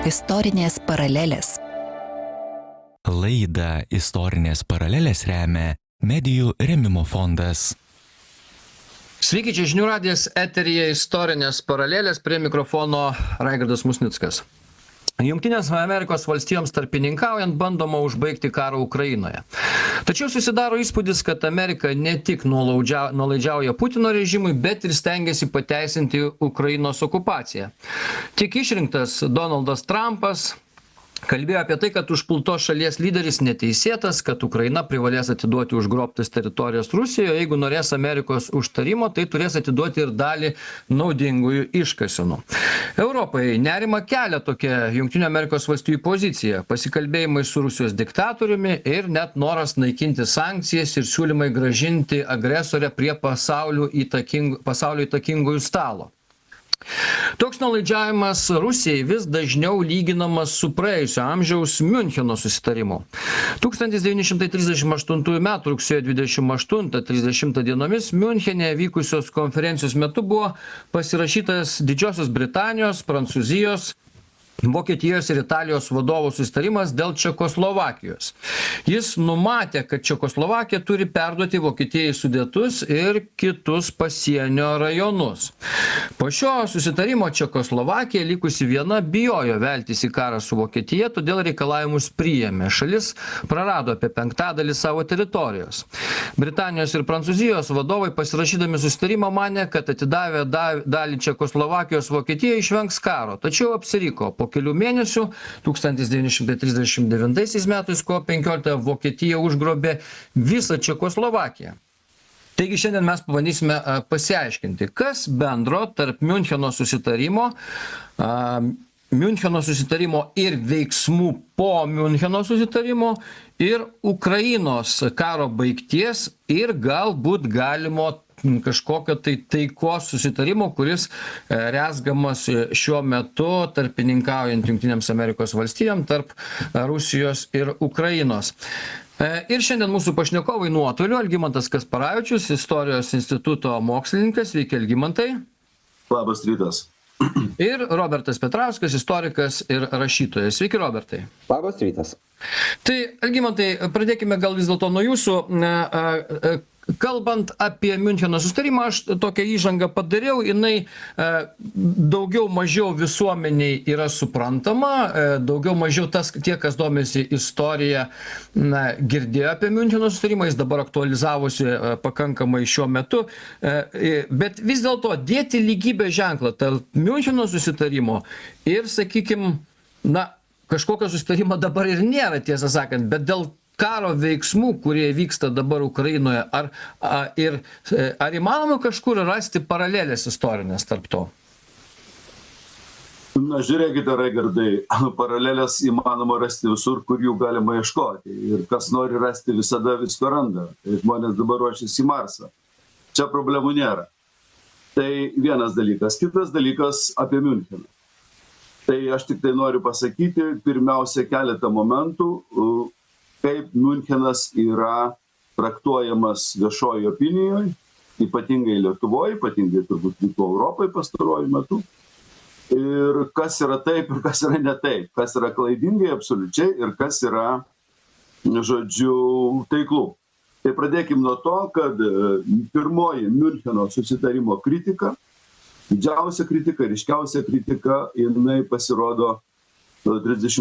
Istorinės paralelės. Laidą Istorinės paralelės remia Medijų rėmimo fondas. Sveiki, čia žinių radijas, eteryje Istorinės paralelės, prie mikrofono Raigardas Musnickas. Jungtinės Amerikos valstijoms tarpininkaujant bandoma užbaigti karą Ukrainoje. Tačiau susidaro įspūdis, kad Amerika ne tik nuolaidžiauja Putino režimui, bet ir stengiasi pateisinti Ukrainos okupaciją. Tik išrinktas Donaldas Trumpas kalbėjo apie tai, kad užpultos šalies lyderis neteisėtas, kad Ukraina privalės atiduoti užgrobtas teritorijas Rusijoje. Jeigu norės Amerikos užtarimo, tai turės atiduoti ir dalį naudingųjų iškasenų. Europai nerima kelia tokia Jungtinių Amerikos valstijų pozicija. Pasikalbėjimai su Rusijos diktatoriumi ir net noras naikinti sankcijas ir siūlymai grąžinti agresorę prie pasaulio įtakingųjų stalo. Toks nuolaidžiavimas Rusijai vis dažniau lyginamas su praėjusio amžiaus Miuncheno susitarimu. 1938 m. rugsėjo 28-30 dienomis Miunchene vykusios konferencijos metu buvo pasirašytas Didžiosios Britanijos, Prancūzijos, Vokietijos ir Italijos vadovų susitarimas dėl Čekoslovakijos. Jis numatė, kad Čekoslovakija turi perduoti Vokietijai Sudetus ir kitus pasienio rajonus. Po šio susitarimo Čekoslovakija, likusi viena, bijojo veltis į karą su Vokietija, todėl reikalavimus priėmė. Šalis prarado apie 1/5 savo teritorijos. Britanijos ir Prancūzijos vadovai pasirašydami susitarimą manė, kad atidavę dalį Čekoslovakijos Vokietijai išvengs karo, tačiau apsiriko. Po kelių mėnesių 1939 metais kovo 15 Vokietija užgrobė visą Čekoslovakiją. Taigi šiandien mes pabandysime pasiaiškinti, kas bendro tarp Miuncheno susitarimo ir veiksmų po Miuncheno susitarimo ir Ukrainos karo baigties ir galbūt galimo kažkokio taikos susitarimo, kuris rezgamas šiuo metu tarpininkaujant Jungtinėms Amerikos valstijom tarp Rusijos ir Ukrainos. Ir šiandien mūsų pašnekovai nuotoliu: Algimantas Kasparavičius, Istorijos instituto mokslininkas. Sveiki, Algimantai. Labas rytas. Ir Robertas Petrauskas, istorikas ir rašytojas. Sveiki, Robertai. Labas rytas. Tai, Algimantai, pradėkime gal vis dėlto nuo jūsų. Kalbant apie Miuncheno susitarimą, aš tokią įžangą padariau, jinai daugiau mažiau visuomeniai yra suprantama, daugiau mažiau tie, kas domisi istorija, girdėjo apie Miuncheno susitarimą, jis dabar aktualizavosi pakankamai šiuo metu, bet vis dėlto dėti lygybės ženklą tarp Miuncheno susitarimo ir, sakykime, kažkokio susitarimo dabar ir nėra, tiesą sakant, bet dėl karo veiksmų, kurie vyksta dabar Ukrainoje, ar įmanoma kažkur rasti paralelės istorinės tarp to? Žiūrėkite, Raigardai, paralelės įmanoma rasti visur, kur jų galima ieškoti. Ir kas nori rasti, visada visko randa. Tai žmonės dabar ruošiasi į Marsą. Čia problemų nėra. Tai vienas dalykas. Kitas dalykas apie Miuncheną. Tai aš tik tai noriu pasakyti, pirmiausia, keletą momentų, kaip Miunchenas yra traktuojamas viešojo opinijoje, ypatingai Lietuvoje, ypatingai turbūt Rytų Europoje pastaruoju metu. Ir kas yra taip ir kas yra ne taip, kas yra klaidingai absoliučiai ir kas yra, žodžiu, taiklų. Tai pradėkim nuo to, kad pirmoji Miuncheno susitarimo kritika, didžiausia kritika, ryškiausia kritika, jinai pasirodo 38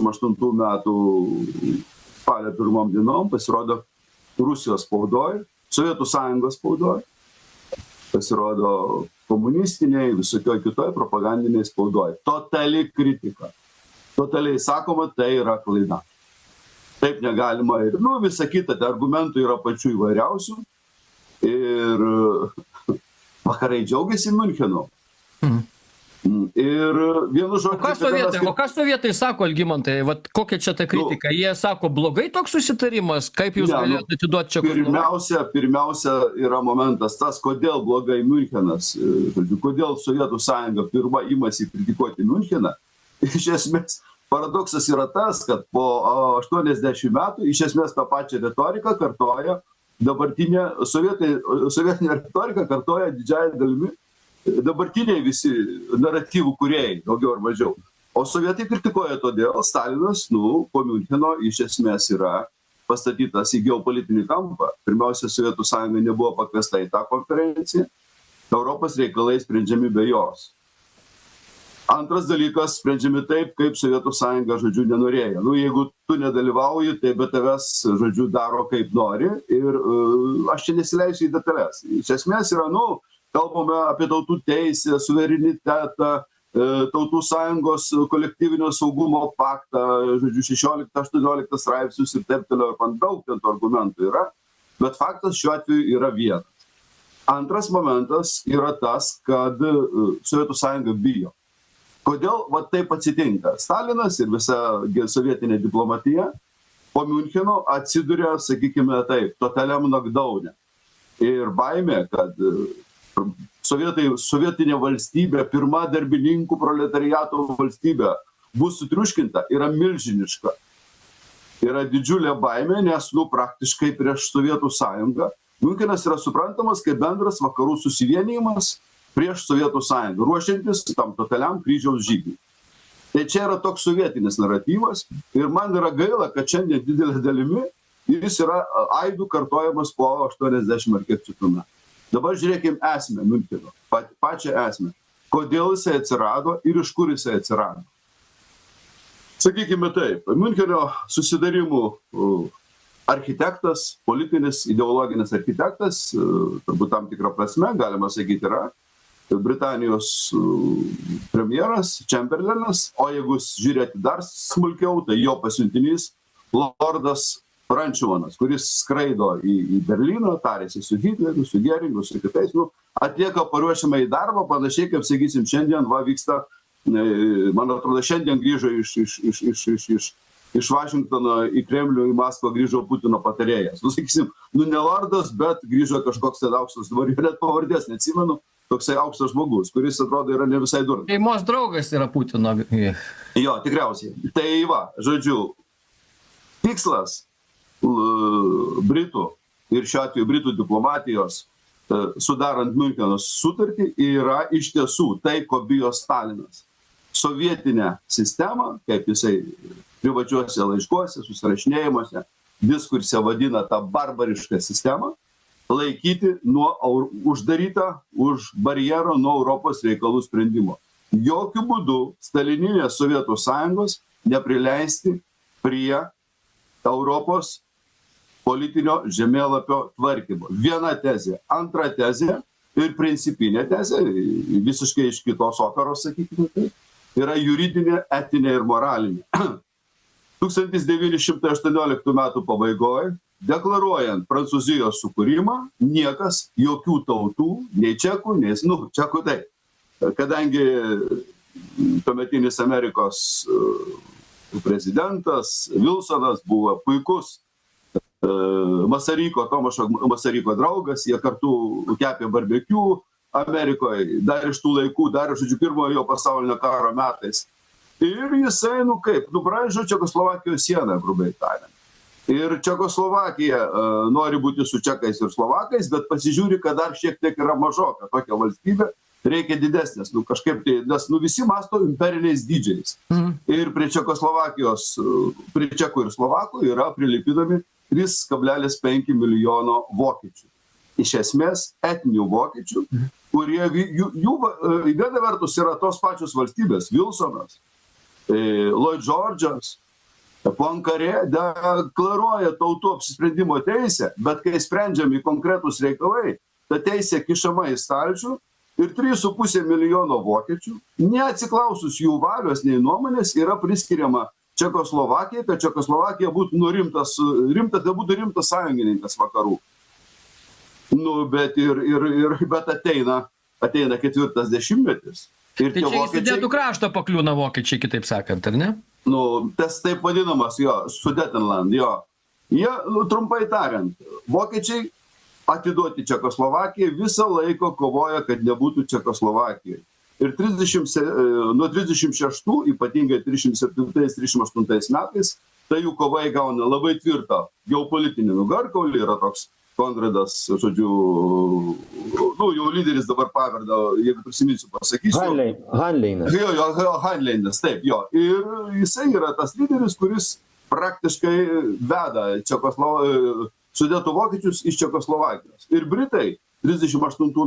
metų spalio 1 dienom, pasirodo Rusijos spaudoj, Sovietų Sąjungos spaudoj, pasirodo komunistiniai, visokioj kitoj propagandiniai spaudoj. Totali kritika. Totaliai sakoma, tai yra klaida. Taip negalima ir, visa kita, argumentų yra pačių įvairiausių. Ir vakarai džiaugiasi Miunchenu. Ir vienu žodžiu... O ką sovietai sako, Algimantai, kokia čia ta kritika? Jie sako, blogai toks susitarimas, kaip jūs galėjote atiduoti Čekoslovakiją? Pirmiausia yra momentas tas, kodėl blogai Miunchenas, kodėl Sovietų Sąjunga pirma imasi kritikuoti Miuncheną. Iš esmės, paradoksas yra tas, kad po 80 metų iš esmės tą pačią retoriką kartoja dabartinė sovietinė retorika, kartoja didžiąją dalimi dabartiniai visi naratyvų kūrėjai, daugiau ar mažiau. O sovietai kritikuoja todėl, Stalinas, po Miuncheno iš esmės yra pastatytas į geopolitinį kampą. Pirmiausia, Sovietų sąjunga nebuvo pakviesta į tą konferenciją, Europos reikalai sprendžiami be jos. Antras dalykas, sprendžiami taip, kaip Sovietų sąjunga, žodžiu, nenorėjo. Jeigu tu nedalyvauji, tai be tavęs, žodžiu, daro kaip nori ir aš čia nesileisiu į detalės. Iš esmės yra, kalbame apie tautų teisę, suverenitetą, Tautų sąjungos kolektyvinio saugumo paktą, žodžiu, 16-18 straipsnius ir taip toliau, ir daug ten tų argumentų yra, bet faktas šiuo atveju yra vienas. Antras momentas yra tas, kad Sovietų sąjunga bijo. Kodėl taip atsitinka? Stalinas ir visa sovietinė diplomatija po Miuncheno atsiduria, sakykime taip, totaliam knockdown'e. Ir baimė, kad sovietinė valstybė, pirma darbininkų proletariato valstybė bus sutriuškinta, yra milžiniška. Yra didžiulė baimė, nes praktiškai prieš Sovietų sąjungą Miunchenas yra suprantamas kaip bendras vakarų susivienijimas prieš Sovietų sąjungą, ruošiantis tam totaliam kryžiaus žygiui. Tai čia yra toks sovietinis naratyvas ir man yra gaila, kad šiandien didelė dalimi jis yra aidų kartojamas po 80 ar kiek šitų metų. Dabar žiūrėkim esmę Miuncheno, pačią esmę. Kodėl jisai atsirado ir iš kur jisai atsirado. Sakykime taip, Miuncheno susidarimų architektas, politinis, ideologinis architektas, turbūt tam tikrą prasme, galima sakyti, yra Britanijos premjeras Chamberlainas, o jeigu žiūrėti dar smulkiau, tai jo pasiuntinys Lordas Rančimanas, kuris skraido į Berlyną, tarėsi su Hitleriu, su Geringu, su kitais, atlieka paruošiamą į darbą, panašiai kaip, sakysim, šiandien vyksta, man atrodo, šiandien grįžo iš Vašingtono į Kremlių, į Maskvą grįžo Putino patarėjas. Sakysim, ne lordas, bet grįžo kažkoks ten aukštas, dabar net pavardės neatsimenu, toksai aukštas žmogus, kuris atrodo yra ne visai durnas. Šeimos draugas yra Putino. Jo, tikriausiai. Tai žodžiu, tikslas Britų ir šiuo atveju Britų diplomatijos sudarant Miuncheno sutartį yra iš tiesų tai, ko bijo Stalinas. Sovietinę sistemą, kaip jisai privačiuose laiškuose, susirašinėjimuose, diskurse vadina tą barbarišką sistemą, laikyti uždarytą už barjero nuo Europos reikalų sprendimo. Jokių būdų stalininės Sovietų sąjungos neprileisti prie Europos politinio žemėlapio tvarkymo. Viena tezė. Antra tezė ir principinė tezė, visiškai iš kitos operos, sakykime tai, yra juridinė, etinė ir moralinė. 1918 metų pabaigoje, deklaruojant Prancūzijos sukūrimą, niekas, jokių tautų, nei čekų, nei, čekų tai, kadangi tuometinis Amerikos prezidentas Wilsonas buvo puikus Tomašo Masaryko draugas, jie kartu kepė barbekių Amerikoje, dar iš tų laikų, dar, žodžiu, pirmojo pasaulinio karo metais. Ir jisai, nubraižo Čekoslovakijos sieną, grubiai tariant. Ir Čekoslovakija nori būti su čekais ir slovakais, bet pasižiūri, kad dar šiek tiek yra mažoka tokia valstybė, reikia didesnės, kažkaip tai, nes visi masto imperiniais dydžiais. Ir prie Čekoslovakijos, prie čekų ir slovakų yra prilipinami 3,5 milijono vokiečių. Iš esmės etninių vokiečių, kurie jų viena vertus yra tos pačios valstybės, Wilsonas, Lloyd George'as, Poincaré deklaruoja tautų apsisprendimo teisę, bet kai sprendžiami konkretūs reikalai, ta teisė kišama į stalčių ir 3,5 milijono vokiečių, neatsiklausus jų valios nei nuomonės, yra priskiriama Čekoslovakija, kad Čekoslovakija būtų rimtas sąjungininkas vakarų. Bet ateina ketvirtas dešimtmetis. Tai čia į Sudetų kraštą pakliūna vokiečiai, kitaip sakant, ar ne? Tas taip vadinamas, Sudetenland, jo. Jie, trumpai tariant, vokiečiai atiduoti Čekoslovakijai visą laiką kovoja, kad nebūtų Čekoslovakijai. Ir nuo 36, ypatingai 37-38 metais, tai jų kova įgauna labai tvirtą geopolitinį nugarkaulį, yra toks Konradas, žodžiu, nu, jau lyderis dabar pavardę, jeigu prisiminsiu, pasakysiu. Hanleinas. Hanleinas, taip, jo. Ir jisai yra tas lyderis, kuris praktiškai veda Sudetų vokiečius iš Čekoslovakijos. Ir Britai 38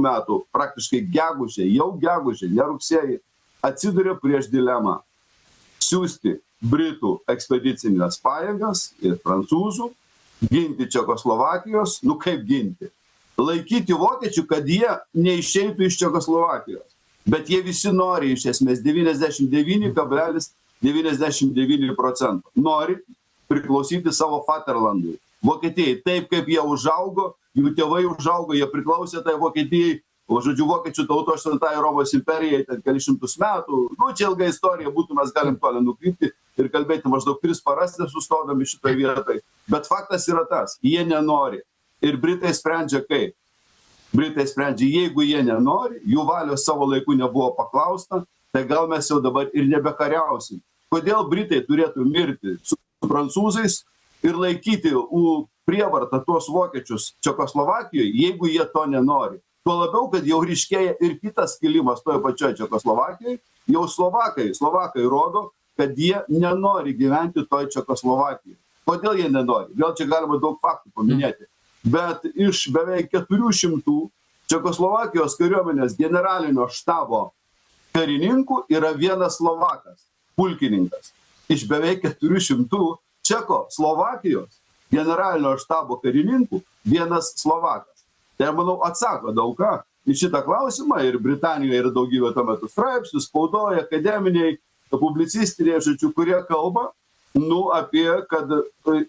metų praktiškai gegužė, ne rugsėjį, atsiduria prieš dilemą siųsti Britų ekspedicinės pajėgas ir prancūzų, ginti Čekoslovakijos, nu kaip ginti, laikyti vokiečių, kad jie neišeitų iš Čekoslovakijos. Bet jie visi nori, iš esmės, 99,99% nori priklausyti savo Vaterlandui. Vokietijai, taip kaip jie užaugo, jų tėvai užaugo, jie priklausė tai Vokietijai, žodžiu, vokiečių tautos šventai Romos imperijai, ten keli šimtus metų. Nu, čia ilga istorija būtų, mes galim toliau nukrypti ir kalbėti maždaug 3 paras nesustodami šitoje vietoje. Bet faktas yra tas, jie nenori. Ir Britai sprendžia kaip? Britai sprendžia, jeigu jie nenori, jų valios savo laiku nebuvo paklausta, tai gal mes jau dabar ir nebekariausim. Kodėl Britai turėtų mirti su prancūzais ir laikyti prievartą tuos vokiečius Čekoslovakijoje, jeigu jie to nenori? Tuo labiau, kad jau ryškėja ir kitas skilimas toje pačioje Čekoslovakijoje, jau Slovakai rodo, kad jie nenori gyventi toje Čekoslovakijoje. Kodėl jie nenori? Vėl čia galima daug faktų paminėti. Bet iš beveik 400 Čekoslovakijos kariuomenės generalinio štabo karininkų yra vienas Slovakas, pulkininkas. Iš beveik 400 Čekoslovakijos generalinio štabo karininkų vienas Slovakas. Tai, manau, atsako daug ką į šitą klausimą ir Britanijoje yra daugybė tuo metu straipsnių, spaudoje, akademiniai, publicistiniai, žodžiu, kurie kalba, apie, kad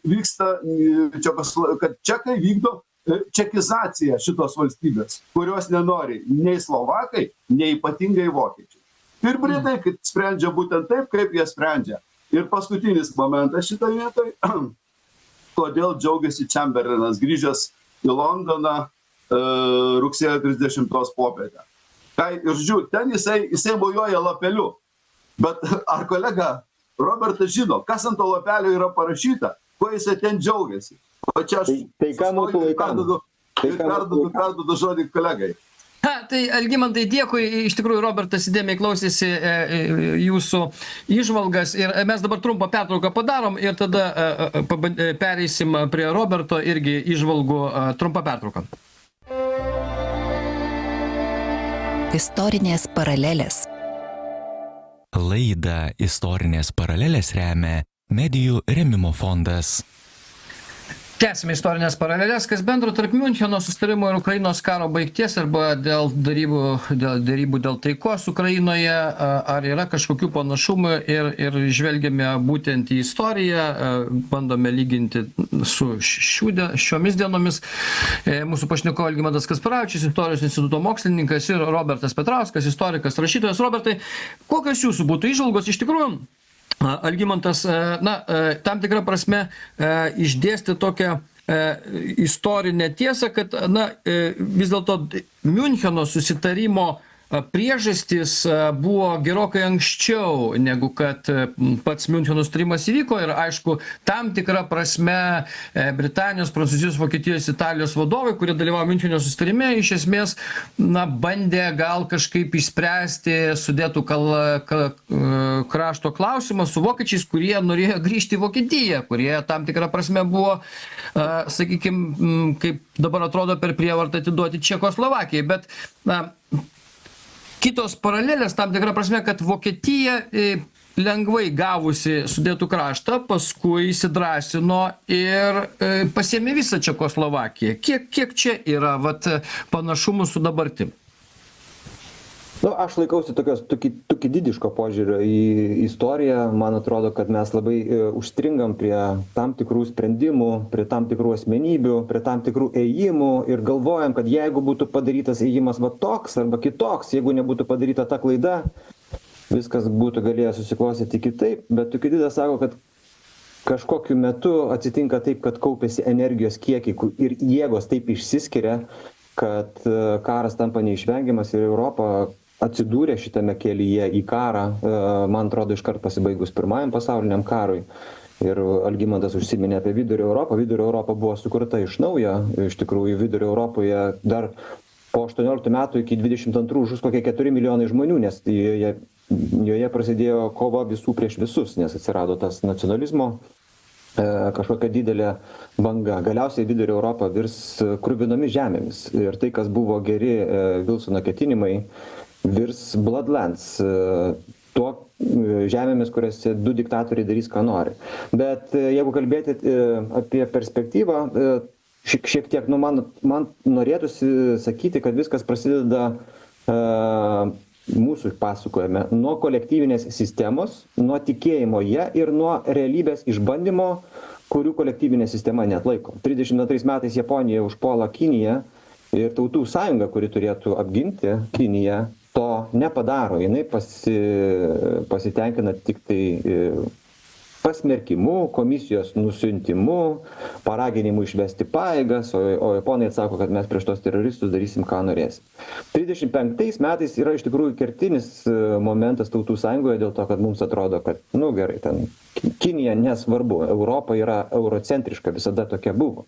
vyksta, kad čekai vykdo čekizaciją šitos valstybės, kurios nenori nei Slovakai, nei ypatingai vokiečiai. Ir Britai sprendžia būtent taip, kaip jie sprendžia. Ir paskutinis momentas šitoje vietoje, kodėl džiaugiasi Chamberlainas grįžęs į Londoną rugsėjo 30 popietę. Ir žiūrėjau, ten jisai mojuoja lapeliu. Bet ar kolega Robertas žino, kas ant to lapelio yra parašyta, kuo jisai ten džiaugiasi? O čia aš perduodu žodį kolegai. Tai Algimantai, dėkui, iš tikrųjų Robertas įdėmiai klausėsi jūsų įžvalgas ir mes dabar trumpą pertrauką padarom ir tada pereisim prie Roberto irgi įžvalgų trumpą pertrauką. Istorinės paralelės. Laidą Istorinės paralelės remia Medijų rėmimo fondas. Tęsime istorinės paralelės, kas bendro tarp Miuncheno susitarimo ir Ukrainos karo baigties arba dėl derybų dėl taikos Ukrainoje, ar yra kažkokių panašumų ir žvelgiame būtent į istoriją, bandome lyginti su šiomis dienomis. Mūsų pašnekovas Algimantas Kasparavičius, Istorijos instituto mokslininkas, ir Robertas Petrauskas, istorikas, rašytojas. Robertai, kokios jūsų būtų įžvalgos? Iš tikrųjų, Algimantas, tam tikrą prasme išdėstė tokią istorinę tiesą, kad vis dėlto Miuncheno susitarimo priežastys buvo gerokai anksčiau, negu kad pats Miuncheno sutarimas įvyko ir aišku, tam tikrą prasme Britanijos, Prancūzijos, Vokietijos, Italijos vadovai, kurie dalyvavo Miuncheno susitarime, iš esmės bandė gal kažkaip išspręsti Sudetų krašto klausimą su vokiečiais, kurie norėjo grįžti į Vokietiją, kurie tam tikrą prasme buvo, sakykime, kaip dabar atrodo, per prievartą atiduoti Čekoslovakijai. Bet kitos paralelės tam tikrą prasme, kad Vokietija lengvai gavusi Sudetų kraštą, paskui įsidrąsino ir pasiėmė visą Čekoslovakiją. Kiek čia yra panašumų su dabartim? Aš laikausi tokį didiško požiūrio į istoriją. Man atrodo, kad mes labai užstringam prie tam tikrų sprendimų, prie tam tikrų asmenybių, prie tam tikrų ėjimų ir galvojam, kad jeigu būtų padarytas ėjimas toks arba kitoks, jeigu nebūtų padaryta ta klaida, viskas būtų galėję susiklostyti kitaip. Bet Tukididas sako, kad kažkokiu metu atsitinka taip, kad kaupėsi energijos kiekiai ir jėgos taip išsiskiria, kad karas tampa neišvengiamas ir Europa atsidūrė šitame kelyje į karą, man atrodo, iškart pasibaigus Pirmajam pasauliniam karui. Ir Algimantas užsiminė apie Vidurio Europą. Vidurio Europa buvo sukurta iš naujo. Iš tikrųjų, Vidurio Europoje dar po 18 metų iki 22 žus kokie 4 milijonai žmonių, nes joje prasidėjo kova visų prieš visus, nes atsirado tas nacionalizmo kažkokia didelė banga. Galiausiai Vidurio Europa virs kruvinomis žemėmis. Ir tai, kas buvo geri Vilsono ketinimai, virs Bloodlands. Tuo žemėmis, kuriuose du diktatoriai darys, ką nori. Bet jeigu kalbėti apie perspektyvą, šiek tiek, man norėtųsi sakyti, kad viskas prasideda mūsų pasakojame nuo kolektyvinės sistemos, nuo tikėjimo ją ir nuo realybės išbandymo, kurių kolektyvinė sistema neatlaiko. 32 metais Japonija užpuola Kiniją ir Tautų sąjunga, kuri turėtų apginti Kiniją, to nepadaro. Jinai pasitenkina tik tai pasmerkimu, komisijos nusiuntimu, paraginimu išvesti pajėgas, o japonai atsako, kad mes prieš tos teroristus darysim, ką norėsim. 35 metais yra iš tikrųjų kertinis momentas Tautų sąjungoje dėl to, kad mums atrodo, kad, gerai, ten Kinija nesvarbu, Europa yra eurocentriška, visada tokia buvo.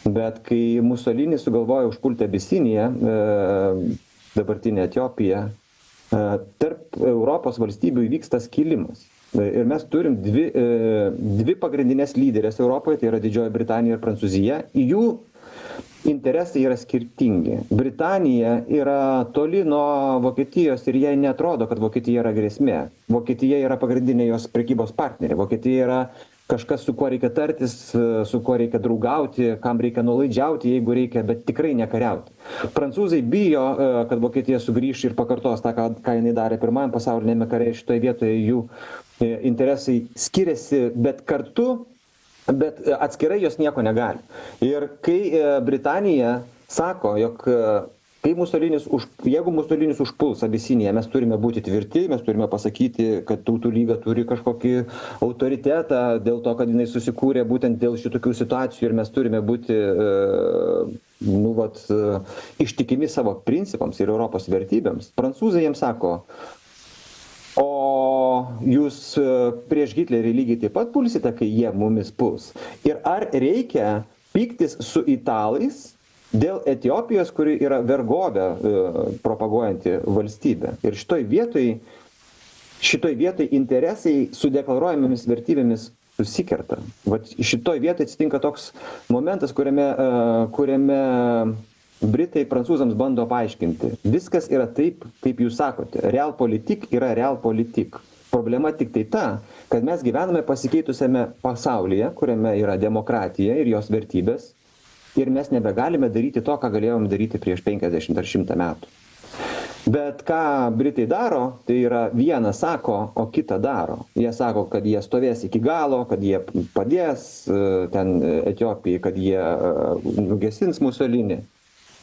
Bet kai Musolinis sugalvojo užpulti Abisiniją, dabartinę Etiopiją, tarp Europos valstybių įvyksta skilimas. Ir mes turim dvi pagrindinės lyderės Europoje, tai yra Didžioji Britanija ir Prancūzija. Jų interesai yra skirtingi. Britanija yra toli nuo Vokietijos ir jai netrodo, kad Vokietija yra grėsmė. Vokietija yra pagrindinė jos prekybos partnerė. Vokietija yra kažkas, su kuo reikia tartis, su kuo reikia draugauti, kam reikia nuolaidžiauti, jeigu reikia, bet tikrai nekariauti. Prancūzai bijo, kad Vokietija sugrįš ir pakartos tą, ką jinai darė pirmajam pasaulinėme kare. Šitoje vietoje jų interesai skiriasi, bet atskirai jos nieko negali. Ir kai Britanija sako, jog jeigu Musolinis užpuls Abisiniją, mes turime būti tvirti, mes turime pasakyti, kad Tautų lyga turi kažkokį autoritetą dėl to, kad jinai susikūrė būtent dėl šitokių situacijų ir mes turime būti ištikimi savo principams ir Europos vertybėms. Prancūzai jiems sako, o jūs prieš Hitlerį lygiai taip pat pulsite, kai jie mumis puls. Ir ar reikia pyktis su italais dėl Etiopijos, kuri yra vergovę propaguojanti valstybė. Ir šitoj vietoj interesai su deklaruojamomis vertybėmis susikerta. Vat šitoj vietoj atsitinka toks momentas, kuriame Britai prancūzams bando paaiškinti. Viskas yra taip, kaip jūs sakote. Realpolitik yra realpolitik. Problema tik tai ta, kad mes gyvename pasikeitusiame pasaulyje, kuriame yra demokratija ir jos vertybės, ir mes nebegalime daryti to, ką galėjom daryti prieš 50 ar 100 metų. Bet ką Britai daro, tai yra vieną sako, o kitą daro. Jie sako, kad jie stovės iki galo, kad jie padės ten Etiopijai, kad jie nugesins Musolinį.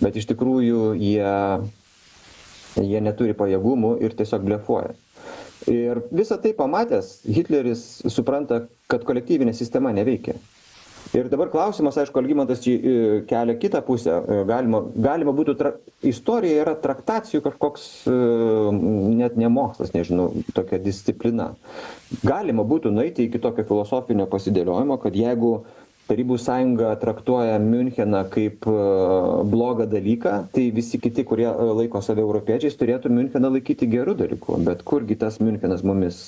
Bet iš tikrųjų jie neturi pajėgumų ir tiesiog blefuoja. Ir visą tai pamatęs, Hitleris supranta, kad kolektyvinė sistema neveikia. Ir dabar klausimas, aišku, Algimantas čia kelia kitą pusę. Galima būtų, istorija yra traktacijų kažkoks, net ne mokslas, nežinau, tokia disciplina. Galima būtų nueiti iki tokio filosofinio pasidėliojimo, kad jeigu Tarybų sąjunga traktuoja Müncheną kaip blogą dalyką, tai visi kiti, kurie laiko save europiečiais, turėtų Müncheną laikyti gerų dalykų. Bet kurgi tas Münchenas mumis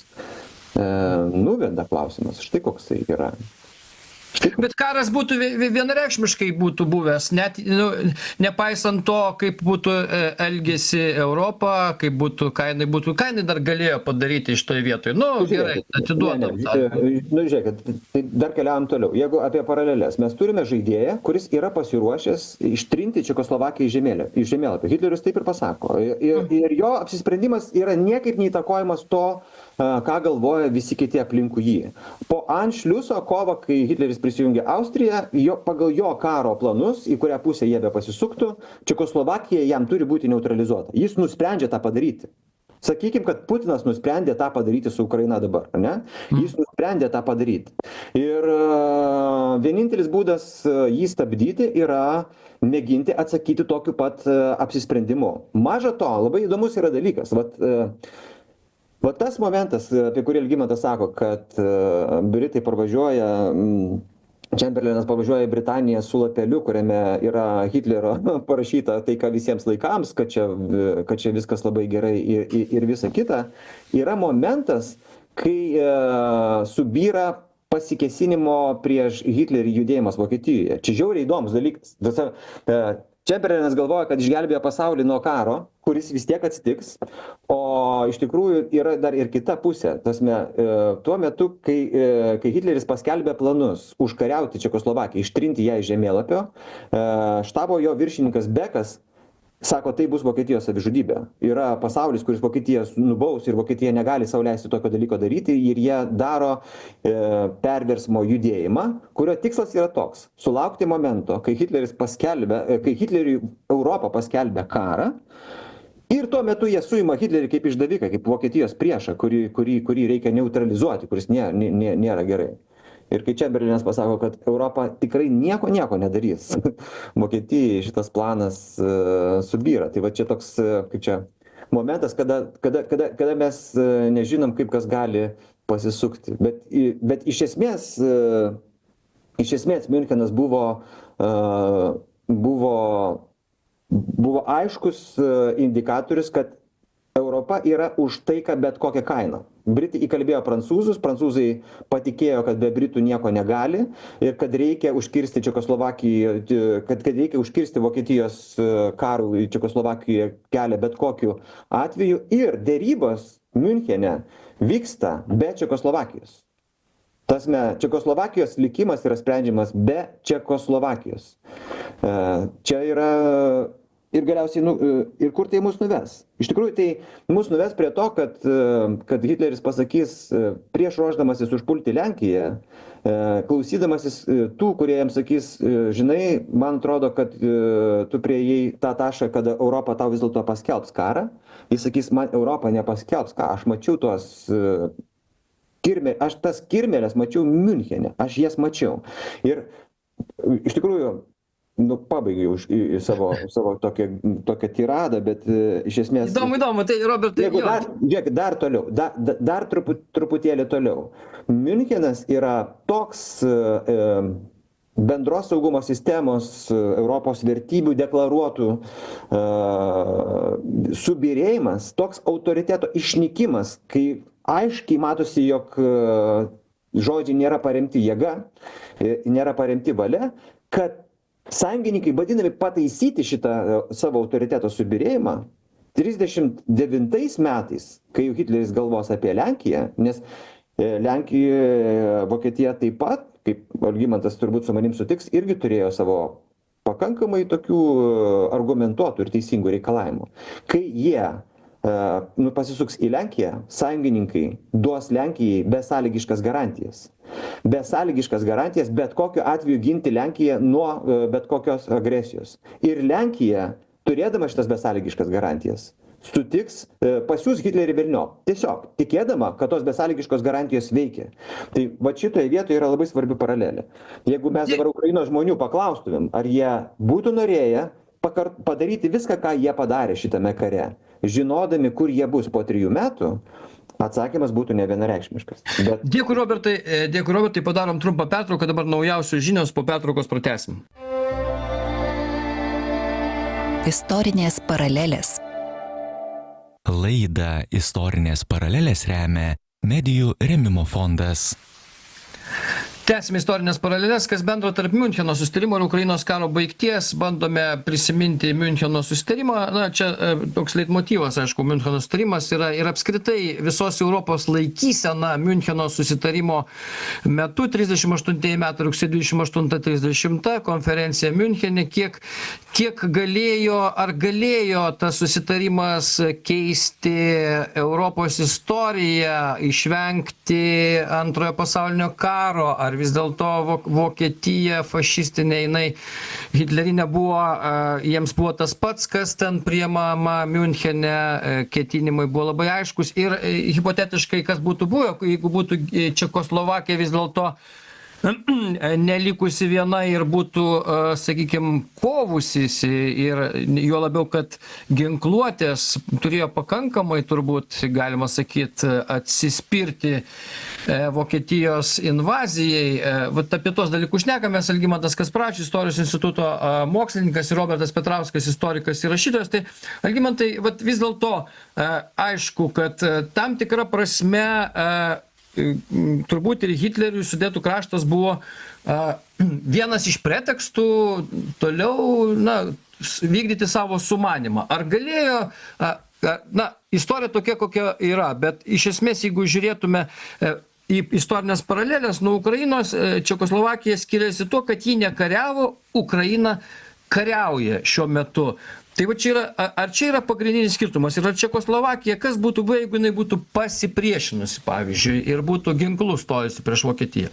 nuveda, klausimas. Štai koks tai yra. Bet karas būtų vienareikšmiškai būtų buvęs, net nepaisant to, kaip būtų elgėsi Europa, ką jinai dar galėjo padaryti iš toj vietoj. Gerai, atiduodam. Žiūrėkit, tai dar keliaujam toliau. Jeigu apie paralelės, mes turime žaidėją, kuris yra pasiruošęs ištrinti Čekoslovakiją iš žemėlapio. Hitleris taip ir pasako. Ir jo apsisprendimas yra niekaip neįtakojamas to, ką galvoja visi kiti aplinkui jį. Po Anšliuso kovo, kai Hitleris prisijungė Austriją, pagal jo karo planus, į kurią pusę jie be pasisuktų, Čekoslovakija jam turi būti neutralizuota. Jis nusprendžia tą padaryti. Sakykime, kad Putinas nusprendė tą padaryti su Ukraina dabar, ne? Jis nusprendė tą padaryti. Ir vienintelis būdas jį stabdyti yra mėginti atsakyti tokiu pat apsisprendimu. Maža to, labai įdomus yra dalykas. Va tas momentas, apie kurį Algimantas sako, kad Britai parvažiuoja, Čemberlenas parvažiuoja į Britaniją su lapeliu, kuriame yra Hitlerio parašyta taika visiems laikams, kad čia viskas labai gerai ir visa kita, yra momentas, kai subyra pasikėsinimo prieš Hitlerį judėjimas Vokietijoje. Čia žiauriai įdomus dalykas. Čemberlenas galvoja, kad išgelbėjo pasaulį nuo karo, kuris vis tiek atsitiks, o iš tikrųjų yra dar ir kita pusė. Tuo metu, kai Hitleris paskelbė planus užkariauti Čekoslovakiją, ištrinti ją iš žemėlapio, štabo jo viršininkas Bekas sako, tai bus Vokietijos savižudybė. Yra pasaulis, kuris Vokietiją nubaus ir Vokietija negali sau leisti tokio dalyko daryti ir jie daro perversmo judėjimą, kurio tikslas yra toks - sulaukti momento, kai Hitleriui Europą paskelbė karą ir tuo metu jie suima Hitlerį kaip išdaviką, kaip Vokietijos priešą, kurį reikia neutralizuoti, kuris nėra gerai. Ir kai Čemberlenas pasako, kad Europa tikrai nieko nedarys, Vokietijai šitas planas subyra. Tai va čia toks, kaip čia, momentas, kada mes nežinom, kaip kas gali pasisukti. Bet iš esmės Miunchenas buvo aiškus indikatorius, kad Europa yra už taiką bet kokią kainą. Britai įkalbėjo prancūzus, prancūzai patikėjo, kad be Britų nieko negali ir kad reikia užkirsti Vokietijos karų Čekoslovakijoje kelią bet kokiu atveju ir dėrybos Miunchene vyksta be Čekoslovakijos. Čekoslovakijos likimas yra sprendžiamas be Čekoslovakijos. Čia yra ir galiausiai, ir kur tai mus nuves? Iš tikrųjų, tai mus nuves prie to, kad Hitleris pasakys, prieš ruošdamasis užpulti Lenkiją, klausydamasis tų, kurie jam sakys, žinai, man atrodo, kad tu priėjai tą tašką, kada Europa tau vis dėlto paskelbs karą. Jis sakys, man Europa nepaskelbs ką, aš mačiau aš tas kirmėlės mačiau Miunchene, aš jas mačiau. Ir iš tikrųjų, pabaigiau į savo tokią tiradą, bet iš esmės... Įdomu, tai Robertai... Žiūrėk, dar toliau, dar truputėlį toliau. Miunchenas yra toks bendros saugumo sistemos, Europos vertybių deklaruotų subyrėjimas, toks autoriteto išnykimas, kai aiškiai matosi, jog žodžiai nėra paremti jėga, nėra paremti valia, kad sąjungininkai bandydami pataisyti šitą savo autoriteto subyrėjimą 39 metais, kai jau Hitleris galvos apie Lenkiją, nes Lenkijoje Vokietija taip pat, kaip Algimantas turbūt su manim sutiks, irgi turėjo savo pakankamai tokių argumentuotų ir teisingų reikalavimų. Kai jie pasisuks į Lenkiją, sąjungininkai duos Lenkijai besąlygiškas garantijas. Besąlygiškas garantijas bet kokiu atveju ginti Lenkiją nuo bet kokios agresijos. Ir Lenkija, turėdama šitas besąlygiškas garantijas, sutiks pasiųs Hitlerį velniop. Tiesiog tikėdama, kad tos besąlygiškos garantijos veikia. Tai va šitoje vietoje yra labai svarbi paralelė. Jeigu mes dabar Ukrainos žmonių paklaustumėm, ar jie būtų norėję padaryti viską, ką jie padarė šitame kare, žinodami, kur jie bus po 3 metų, atsakymas būtų nevienareikšmiškas. Dėkui, Robertai, padarom trumpą pertrauką, dabar naujausios žinios, po pertraukos pratęsim. Istorinės paralelės. Laidą Istorinės paralelės remia Medijų rėmimo fondas. Tęsime istorinės paralelės, kas bendro tarp Miuncheno susitarimo ir Ukrainos karo baigties. Bandome prisiminti Miuncheno susitarimą. Čia toks leitmotyvas, aišku, Miuncheno susitarimas yra ir apskritai visos Europos laikysena Miuncheno susitarimo metu, 38 metų rugsėjo 28-30 konferencija Miunchene. Kiek galėjo tas susitarimas keisti Europos istoriją, išvengti antrojo pasaulinio karo, ar vis dėlto Vokietija fašistinė, jinai hitlerinė buvo, jiems buvo tas pats, kas ten priimama Miunchene, ketinimai buvo labai aiškus ir hipotetiškai, kas būtų buvę, jeigu būtų Čekoslovakija vis dėlto nelikusi viena ir būtų, sakykime, kovusis ir juo labiau, kad ginkluotės turėjo pakankamai, turbūt, galima sakyti, atsispirti Vokietijos invazijai. Vat apie tos dalykus šnekamės, Algimantas Kasparavičius, Istorijos instituto mokslininkas, ir Robertas Petrauskas, istorikas ir rašytojas. Tai, Algimantai, vat vis dėlto aišku, kad tam tikra prasme turbūt ir Hitleriui Sudetų kraštas buvo vienas iš pretekstų toliau vykdyti savo sumanimą. Ar galėjo, istorija tokia, kokia yra, bet iš esmės, jeigu žiūrėtume į istorinės paralelės, nuo Ukrainos Čekoslovakija skiriasi tuo, kad ji nekariavo, Ukraina kariauja šiuo metu. Tai va čia yra, ar čia yra pagrindinis skirtumas? Ir ar Čekoslovakija, kas būtų, jeigu jinai būtų pasipriešinusi, pavyzdžiui, ir būtų ginklų stojusi prieš Vokietiją?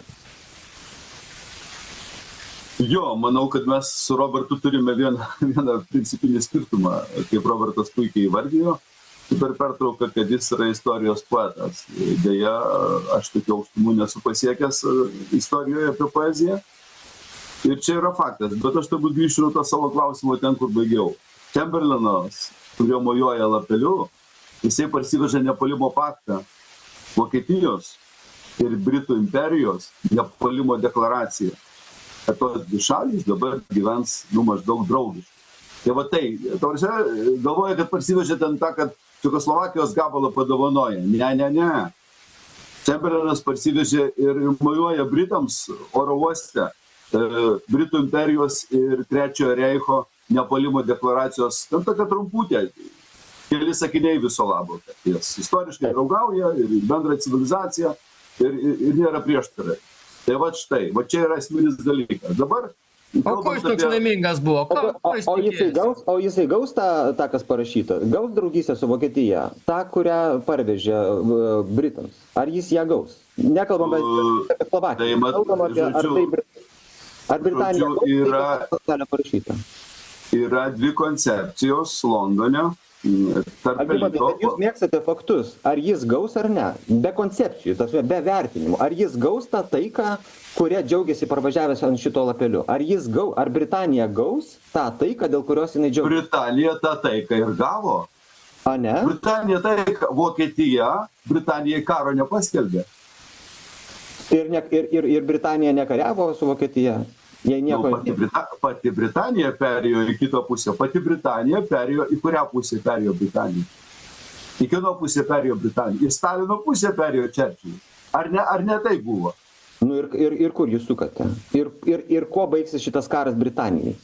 Jo, manau, kad mes su Robertu turime vieną principinį skirtumą, kaip Robertas puikiai įvardijo, per pertrauką, kad jis yra istorijos poetas. Deja, aš tokių aukštumų nesu pasiekęs istorijoje apie poeziją. Ir čia yra faktas, bet aš turbūt grįšiu nuo to savo klausimo ten, kur baigiau. Čemberlenas, kurio mojuoja lapeliu, jisai parsivežė nepuolimo paktą Vokietijos ir Britų imperijos nepuolimo deklaraciją. Kad tos dvi šalys dabar gyvens maždaug draugiškai. Tai va tai, galvoja, kad parsivežė ten tą, kad Čekoslovakijos gabalą padovanoja. Ne. Čemberlenas parsivežė ir mojuoja Britams oro uoste Britų imperijos ir Trečiojo Reicho nepuolimo deklaracijos, ten tokia trumputė, keli sakiniai viso labo, kad jis istoriškai draugauja ir bendrą civilizaciją ir nėra prieštarai. Tai va štai, va čia yra esminis dalykas. Dabar... O ko jis toks laimingas buvo? O jisai gaus tą, kas parašyta, gaus draugystę su Vokietija, tą, kurią parvežė Britams. Ar jis ją gaus? Nekalbam apie Slovakiją. Kalbam apie ar Britanija gaus parašyta. Yra dvi koncepcijos Londone. Jūs mėgstate faktus. Ar jis gaus ar ne? Be koncepcijų, be vertinimų. Ar jis gaus tą taiką, kurią džiaugiasi parvažiavęs ant šito lapeliu? Ar Britanija gaus tą taiką, dėl kurios jinai džiaugiasi? Britanija tą taiką ir gavo. A ne? Britanija taiką, Vokietija, Britanijai karo nepaskelbė. Ir Britanija nekariavo su Vokietija? Pati Britanija perėjo į kitą pusę. Pati Britanija perėjo, į kurią pusę perėjo Britanija? Į kieno pusę perėjo Britanija? Į Stalino pusę perėjo Čerčilis. Ar ne tai buvo? Ir kur jūs sukate? Ir kuo baigsis šitas karas Britanijai?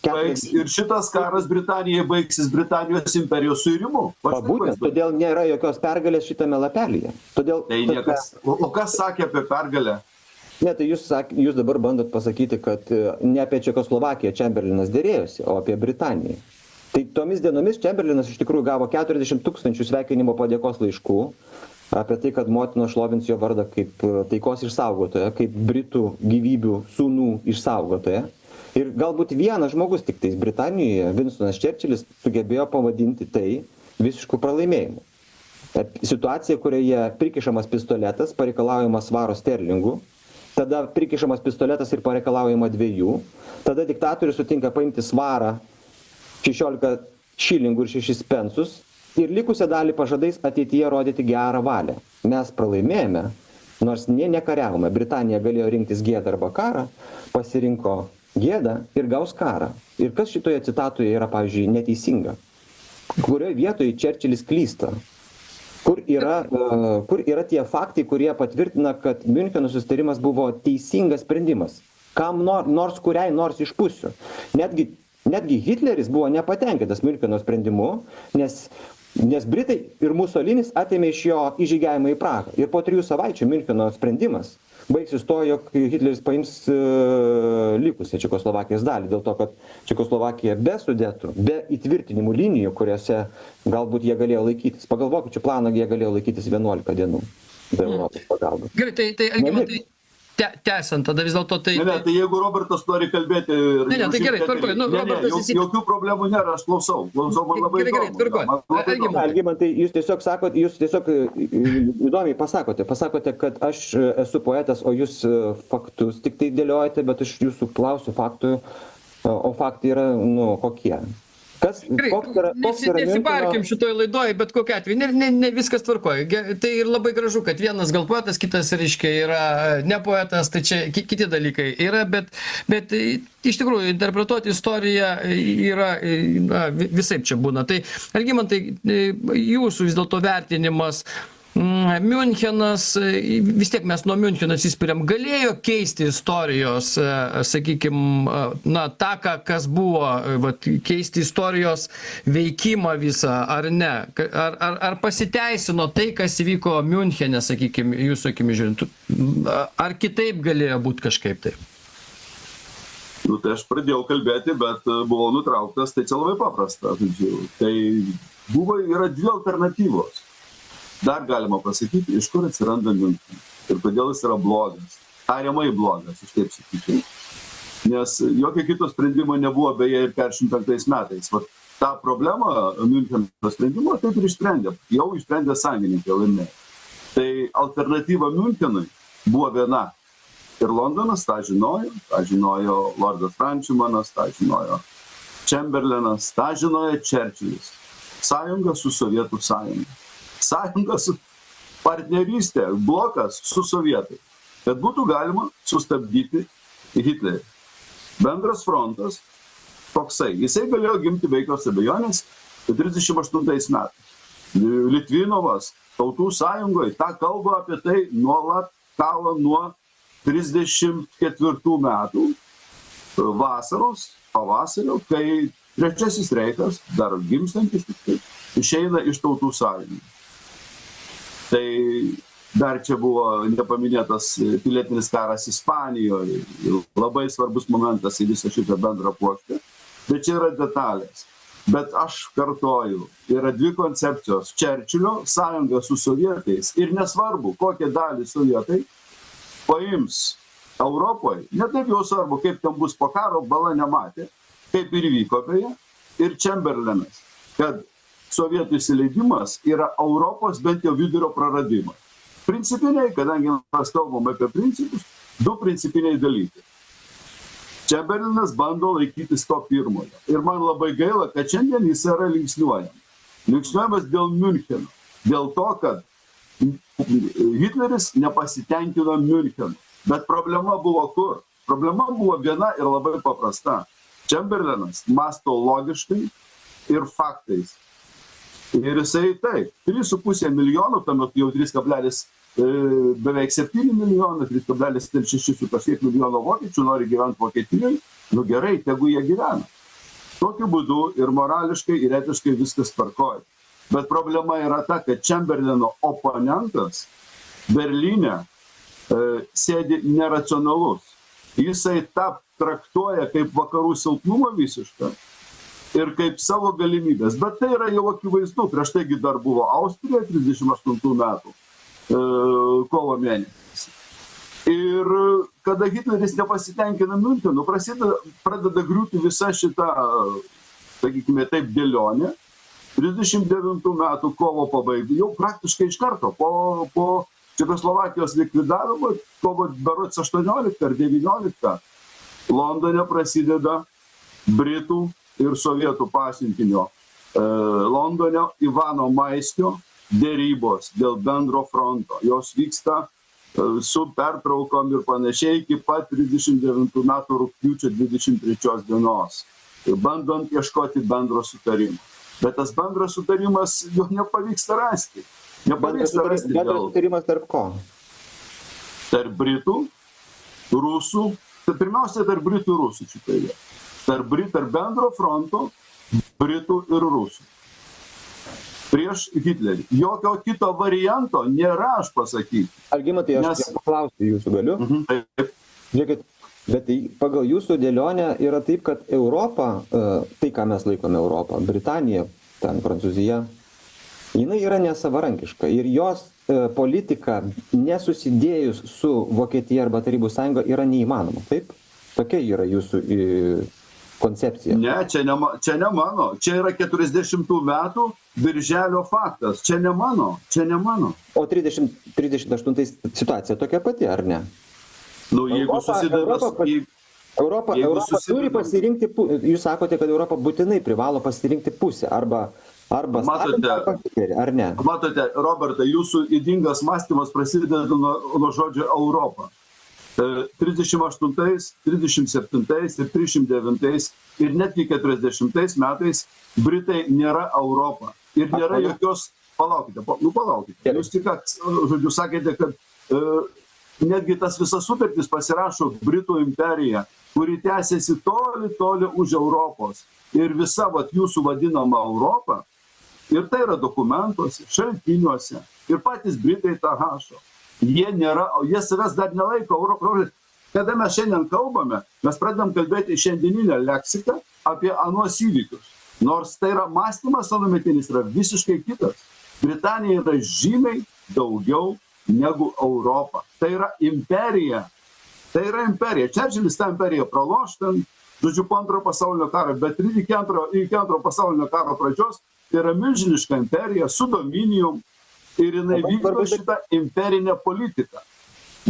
Ir šitas karas Britanijai baigsis Britanijos imperijos suirimu. Būtent, todėl nėra jokios pergalės šitame lapelyje. O kas sakė apie pergalę? Ne, tai jūs dabar bandot pasakyti, kad ne apie Čekoslovakiją Čemberlenas dėrėjosi, o apie Britaniją. Tai tomis dienomis Čemberlenas iš tikrųjų gavo 40 000 sveikinimo padėkos laiškų apie tai, kad motina šlovins jo vardą kaip taikos išsaugotoja, kaip Britų gyvybių sūnų išsaugotoja. Ir galbūt vienas žmogus tik tais Britanijoje, Winstonas Čerčilis, sugebėjo pavadinti tai visišku pralaimėjimu. Situacija, kurioje prikišamas pistoletas, pareikalaujama svaro sterlingų, tada prikišamas pistoletas ir pareikalaujama 2, tada diktatorius sutinka paimti svarą 16 šilingų ir 6 pensus ir likusią dalį pažadais ateityje rodyti gerą valią. Mes pralaimėjome, nors nekariavome. Britanija galėjo rinktis gėdą arba karą, pasirinko gėdą ir gaus karą. Ir kas šitoje citatoje yra, pavyzdžiui, neteisinga? Kurioje vietoje Čerčilis klysta? Kur yra tie faktai, kurie patvirtina, kad Miuncheno susitarimas buvo teisingas sprendimas? Kam nors kuriai nors iš pusių. Netgi Hitleris buvo nepatenkintas Miuncheno sprendimu, nes Britai ir Musolinis atėmė iš jo įžygiavimą į Prahą. Ir po 3 savaičių Miuncheno sprendimas baigsis to, jog Hitleris paims likusią Čekoslovakijos dalį, dėl to, kad Čekoslovakija be Sudetų, be įtvirtinimų linijų, kuriuose galbūt jie galėjo laikytis. Pagal vokiečių planą jie galėjo laikytis 11 dienų be Europos pagalbos. Gerai, tai Algimantai, tęsiant, tada vis dėlto tai... Ne, tai jeigu Robertas nori kalbėti... Ne, tai gerai, tvarkoj. Ne, jokių problemų nėra, aš klausau. Man labai gerai, įdomu. Algimantai, jūs tiesiog sakot, jūs tiesiog įdomiai pasakote, kad aš esu poetas, o jūs faktus tik tai dėliojate, bet aš jūsų klausiu faktų, o faktai yra, kokie? Nesibarkim šitoj laidoj, bet kokiu atveju, ne viskas tvarkoja. Tai ir labai gražu, kad vienas gal poetas, kitas, reiškia, yra ne poetas, tai čia kiti dalykai yra, bet iš tikrųjų interpretuoti istoriją yra, visaip čia būna. Tai, Algimantai, jūsų vis dėlto vertinimas, Miunchenas, vis tiek mes nuo Miuncheno atsispiriam, galėjo keisti istorijos, sakykime, tą, kas buvo, keisti istorijos veikimą visą, ar ne? Ar pasiteisino tai, kas įvyko Miunchene, sakykime, jūsų akimi žiūrint? Ar kitaip galėjo būti kažkaip taip? Tai aš pradėjau kalbėti, bet buvau nutrauktas, tai čia labai paprasta. Tai yra dvi alternatyvos. Dar galima pasakyti, iš kur atsiranda Miunchenas ir kodėl jis yra blogas. Tariamai blogas, aš taip sakyčiau. Nes jokio kito sprendimo nebuvo beje ir 45 metais. tą problemą Miuncheno sprendimo taip ir išsprendė. Jau išsprendė sąjungininkai laimėjo. Tai alternatyva Miunchenui buvo viena. Ir Londonas tą žinojo Lordas Frančimanas, tą žinojo Čemberlenas, tą žinojo Čerčilis. Sąjunga su Sovietų sąjunga. Sąjunga su partnerystė, blokas su sovietai. Kad būtų galima sustabdyti Hitlerį. Bendras frontas toksai. Jisai galėjo gimti be jokios abejonės 38 metais. Litvinovas Tautų sąjungoje tą kalbą apie tai nuolat kala nuo 34 metų vasaros, pavasario, kai Trečiasis reichas, dar gimstantis, išeina iš Tautų sąjungų. Tai dar čia buvo nepaminėtas pilietinis karas Ispanijoje, labai svarbus momentas į visą šitą bendrą puokštę, bet čia yra detalės. Bet aš kartoju, yra dvi koncepcijos - Čerčilio sąjunga su sovietais ir nesvarbu, kokią dalį sovietai paims Europoje, ne taip jau svarbu, kaip ten bus po karo, bala nematė, kaip ir vyko beje, ir Čemberlenas, kad sovietų įsileidimas yra Europos bent jau vidurio praradimas. Principiniai, kadangi mes kalbam apie principus, du principiniai dalykai. Čemberlenas bando laikytis to pirmojo. Ir man labai gaila, kad šiandien jis yra linksniuojamas. Linksniuojamas dėl Miuncheno. Dėl to, kad Hitleris nepasitenkino Miunchenu. Bet problema buvo kur? Problema buvo viena ir labai paprasta. Čemberlenas mąsto logiškai ir faktais. Ir jisai taip, 3,5 milijonų, tuomet jau beveik 7 milijonų, 3,6 su kažkiek milijono vokiečių nori gyventi Vokietijoje, nu gerai, tegu jie gyvena. Tokiu būdu ir morališkai, ir etiškai viskas tvarkoja. Bet problema yra ta, kad Čemberleno oponentas Berlyne sėdi neracionalus. Jisai tą traktuoja kaip vakarų silpnumą visišką ir kaip savo galimybės. Bet tai yra jau akivaizdu. Prieš taigi dar buvo Austrija 38 metų kovo mėnesį. Ir kada Hitleris nepasitenkina Miunchenu, pradeda griūti visa šita, sakykime taip, dėlionė. 39 metų kovo pabaigai, jau praktiškai iš karto po Čekoslovakijos likvidavimo, kovo berods 18 ar 19, Londone prasideda Britų ir Sovietų pasiuntinio Londone Ivano Maiskio dėrybos dėl bendro fronto. Jos vyksta su pertraukom ir panašiai iki pat 39 metų rugpjūčio 23 dienos, bandant ieškoti bendro sutarimo. Bet tas bendras sutarimas jo nepavyksta rasti. Nepavyksta rasti. Bendras sutarimas tarp ko? Tarp Britų, Rusų, pirmiausia tarp Britų ir Rusų šitoje. Tarp bendro fronto Britų ir Rusų. Prieš Hitlerį. Jokio kito varianto nėra, aš pasakysiu. Algimantai, aš paklausti jūsų galiu. Taip. Žiūrėkit, bet tai pagal jūsų dėlionę yra taip, kad Europa, tai ką mes laikome Europą, Britanija, ten Prancūzija, jinai yra nesavarankiška ir jos politika nesusidėjus su Vokietija arba Tarybų sąjunga yra neįmanoma, taip? Tokia yra jūsų koncepcija. Ne, čia ne mano. Čia yra 40 metų birželio faktas. Čia ne mano. O 38 situacija tokia pati, ar ne? Nu, jeigu susideda... Europa turi pasirinkti, jūs sakote, kad Europa būtinai privalo pasirinkti pusę, arba Staliną, arba Hitlerį, ar ne? Matote, Robertai, jūsų ydingas mąstymas prasideda nuo žodžio Europa. 38, 37 ir 39 ir netgi 40 metais Britai nėra Europa. Ir nėra jokios... Palaukite. Jūs tik, žodžiu, sakėte, kad netgi tas visas sutartis pasirašo Britų imperija, kuri tęsiasi toli už Europos. Ir visa jūsų vadinama Europa, ir tai yra dokumentuose, šaltiniuose, ir patys Britai tą rašo. Jie savęs dar nelaiko Europos. Kada mes šiandien kalbame, mes pradedam kalbėti šiandieninę leksiką apie anuos įvykius. Nors tai yra mąstymas anuometinis, yra visiškai kitas. Britanija yra žymiai daugiau negu Europa. Tai yra imperija. Čerčilis tą imperiją praloštant, žodžiu, po antrojo pasaulinio karo, bet iki antrojo pasaulinio karo pradžios, tai yra milžiniška imperija su dominijum ir jinai vykdo šitą imperinę politiką.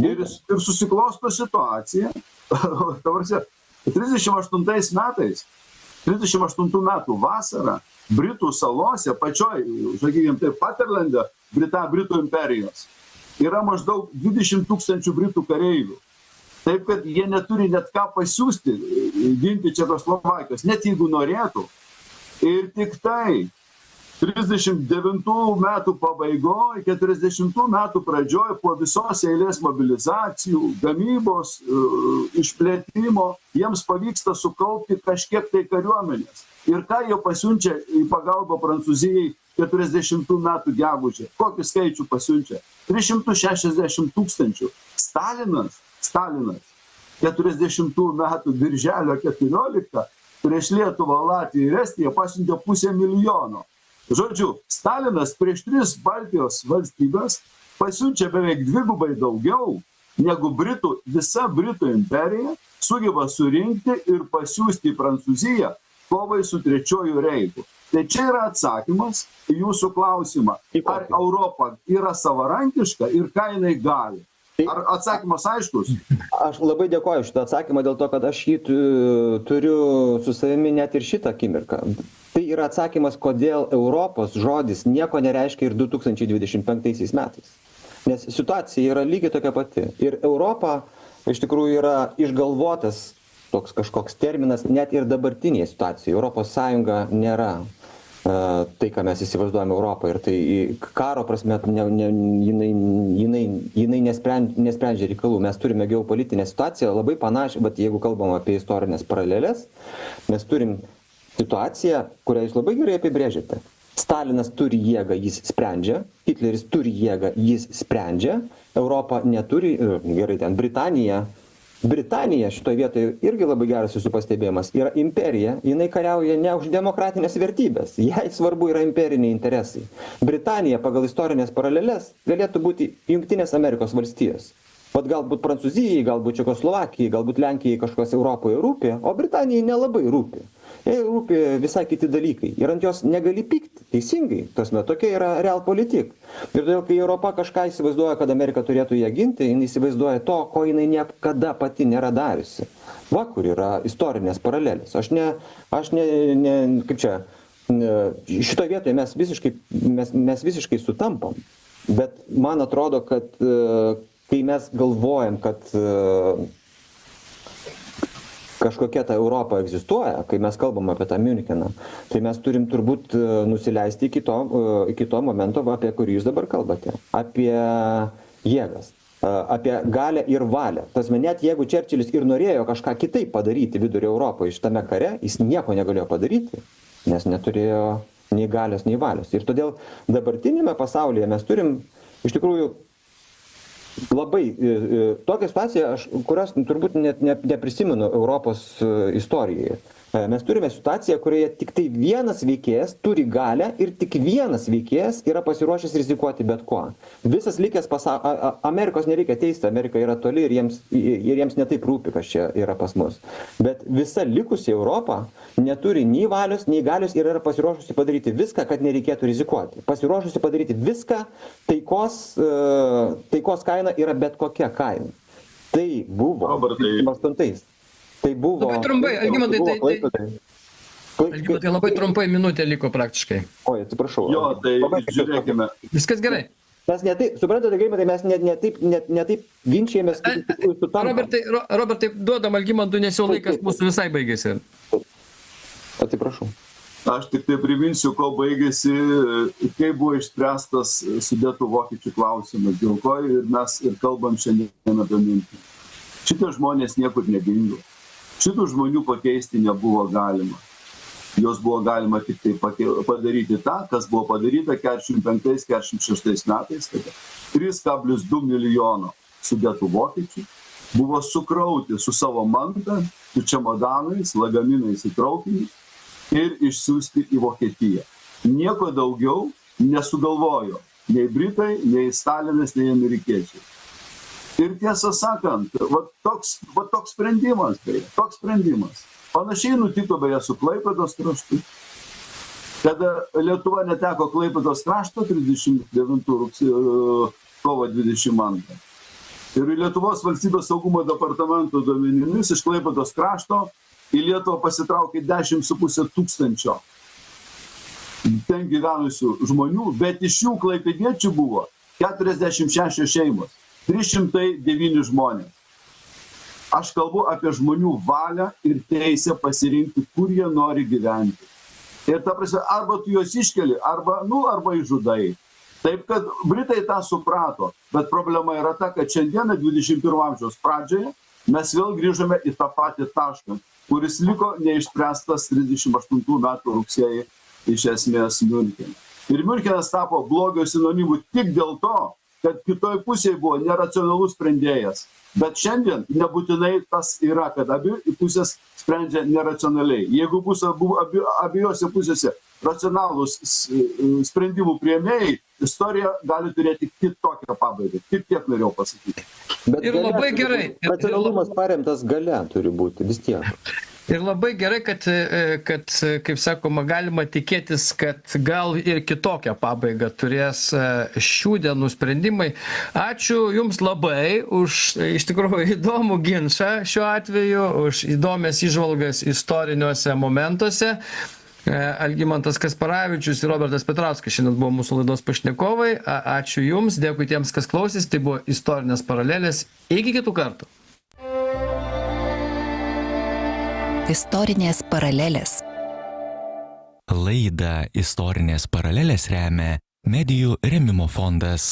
Ir susiklosto situacija, 38 metų vasarą Britų salose, pačioj, sakykime, tai Paterlande, Britų imperijos, yra maždaug 20 000 Britų kareivių. Taip, kad jie neturi net ką pasiūsti ginti Čekoslovakijos, net jeigu norėtų. Ir tik tai 39 metų pabaigoje, 40 metų pradžioje, po visos eilės mobilizacijų, gamybos, išplėtimo, jiems pavyksta sukaupti kažkiek tai kariuomenės. Ir ką jie pasiunčia į pagalbą Prancūzijai 40 metų gegužę? Kokį skaičių pasiunčia? 360 000. Stalinas 40 metų birželio 14 prieš Lietuvą, Latviją ir Estiją pasiuntė 500 000. Žodžiu, Stalinas prieš 3 Baltijos valstybės pasiunčia beveik dvigubai daugiau, negu visa Britų imperija sugeba surinkti ir pasiųsti į Prancūziją kovai su Trečiuoju reichu. Tai čia yra atsakymas į jūsų klausimą. Ar Europa yra savarankiška ir ką jinai gali? Ar atsakymas aiškus? Aš labai dėkoju šitą atsakymą dėl to, kad aš jį turiu su savimi net ir šitą akimirką. Tai yra atsakymas, kodėl Europos žodis nieko nereiškia ir 2025 metais. Nes situacija yra lygiai tokia pati. Ir Europa iš tikrųjų yra išgalvotas toks kažkoks terminas net ir dabartinėje situacijoje. Europos Sąjunga nėra tai, ką mes įsivaizduojame Europą. Ir tai karo prasme jinai nesprendžia reikalų. Mes turime geopolitinę situaciją labai panašią, bet jeigu kalbam apie istorinės paralelės, mes turim situaciją, kurią jūs labai gerai apibrėžėte. Stalinas turi jėgą, jis sprendžia. Hitleris turi jėgą, jis sprendžia. Europa neturi, gerai ten, Britanija šitoje vietoje irgi labai geras jūsų pastebėjimas. Yra imperija, jinai kariauja ne už demokratinės vertybės. Jai svarbu yra imperiniai interesai. Britanija pagal istorinės paralelės galėtų būti Jungtinės Amerikos valstijos. Vat galbūt Prancūzijai, galbūt Čekoslovakijai, galbūt Lenkijai kažkas Europoje rūpi, o Britanijai nelabai rūpi. Jai rūpi visai kiti dalykai. Ir ant jos negali pykti. Teisingai. Tokia yra realpolitik. Ir todėl, kai Europa kažką įsivaizduoja, kad Amerika turėtų ją ginti, jinai įsivaizduoja to, ko jinai niekada pati nėra dariusi. Va, kur yra istorinės paralelės. Šitoje vietoje mes visiškai sutampam. Bet man atrodo, kad kai mes galvojam, kad kažkokia ta Europa egzistuoja, kai mes kalbam apie tą Miuncheną, tai mes turim turbūt nusileisti iki to momento, apie kurį jūs dabar kalbate. Apie jėgas, apie galę ir valią. Tasme, net jeigu Čerčilis ir norėjo kažką kitaip padaryti Vidurio Europoje šitame kare, jis nieko negalėjo padaryti, nes neturėjo nei galios, nei valios. Ir todėl dabartinėme pasaulyje mes turim iš tikrųjų labai tokią situaciją, kurios turbūt net neprisimenu Europos istorijoje. Mes turime situaciją, kurioje tik tai vienas veikėjas turi galę ir tik vienas veikėjas yra pasiruošęs rizikuoti bet kuo. Visas likęs Amerikos nereikia teisti, Amerika yra toli ir jiems netaip rūpi, kas čia yra pas mus. Bet visa likusi Europa neturi nei valios, nei galios ir yra pasiruošusi padaryti viską, kad nereikėtų rizikuoti. Pasiruošusi padaryti viską, taikos kaina yra bet kokia kaina. Tai buvo 8. Tai buvo... Labai trumpai, Algimantai, Algimantai, labai trumpai minutė liko praktiškai. Oi, atsiprašau. Jo, tai žiūrėkime. Viskas gerai. Mes netaip, suprantate, mes netaip ginčijamės, kaip su tam. Robertai, duodam Algimantui, nes jau laikas mūsų visai baigėsi. Atsiprašau. Aš tik tai priminsiu, ko baigėsi, kai buvo išspręstas Sudetų vokiečių klausimas, dėl ko ir mes ir kalbam šiandien apie mintį. Šitie žmonės niekur nedingo. Šitų žmonių pakeisti nebuvo galima. Jos buvo galima tik tai padaryti tą, kas buvo padaryta 45-46 metais, kad 3,2 milijono Sudetų vokiečių buvo sukrauti su savo manta, su čemodanais, lagaminais į traukinį ir išsiųsti į Vokietiją. Nieko daugiau nesugalvojo nei Britai, nei Stalinas, nei amerikiečiai. Ir tiesą sakant, toks sprendimas, toks sprendimas. Panašiai nutiko beje su Klaipėdos kraštu. Kada Lietuva neteko Klaipėdos krašto 39 kovo 22. Ir Lietuvos valstybės saugumo departamento duomenimis iš Klaipėdos krašto į Lietuvą pasitraukė 10,5 tūkstančio ten gyvenusių žmonių, bet iš jų klaipėdiečių buvo 46 šeimos. 309 žmonės. Aš kalbu apie žmonių valią ir teisę pasirinkti, kur jie nori gyventi. Ir ta prasme, arba tu juos iškeli, arba išžudai. Taip, kad Britai tą suprato, bet problema yra ta, kad šiandieną 21 amžiaus pradžioje mes vėl grįžome į tą patį tašką, kuris liko neišspręstas 38 metų rugsėjį iš esmės Miunchene. Ir Miunchenas tapo blogio sinonimu tik dėl to, kad kitoj pusėje buvo neracionalus sprendėjas. Bet šiandien nebūtinai tas yra, kad abi pusės sprendžia neracionaliai. Jeigu bus abiejose pusėse racionalūs sprendimų priėmėjai, istorija gali turėti kitokią pabaigą. Tik tiek norėjau pasakyti. Bet ir labai gerai. Racionalumas paremtas galia turi būti vis tiek. Ir labai gerai, kad, kaip sakoma, galima tikėtis, kad gal ir kitokią pabaigą turės šių dienų sprendimai. Ačiū Jums labai už iš tikrųjų įdomų ginčą šiuo atveju, už įdomias įžvalgas istoriniuose momentuose. Algimantas Kasparavičius ir Robertas Petrauskas šiandien buvo mūsų laidos pašnekovai. Ačiū Jums, dėkui tiems, kas klausys. Tai buvo Istorinės paralelės. Iki kitų kartų. Istorinės paralelės. Laidą Istorinės paralelės remia Medijų rėmimo fondas.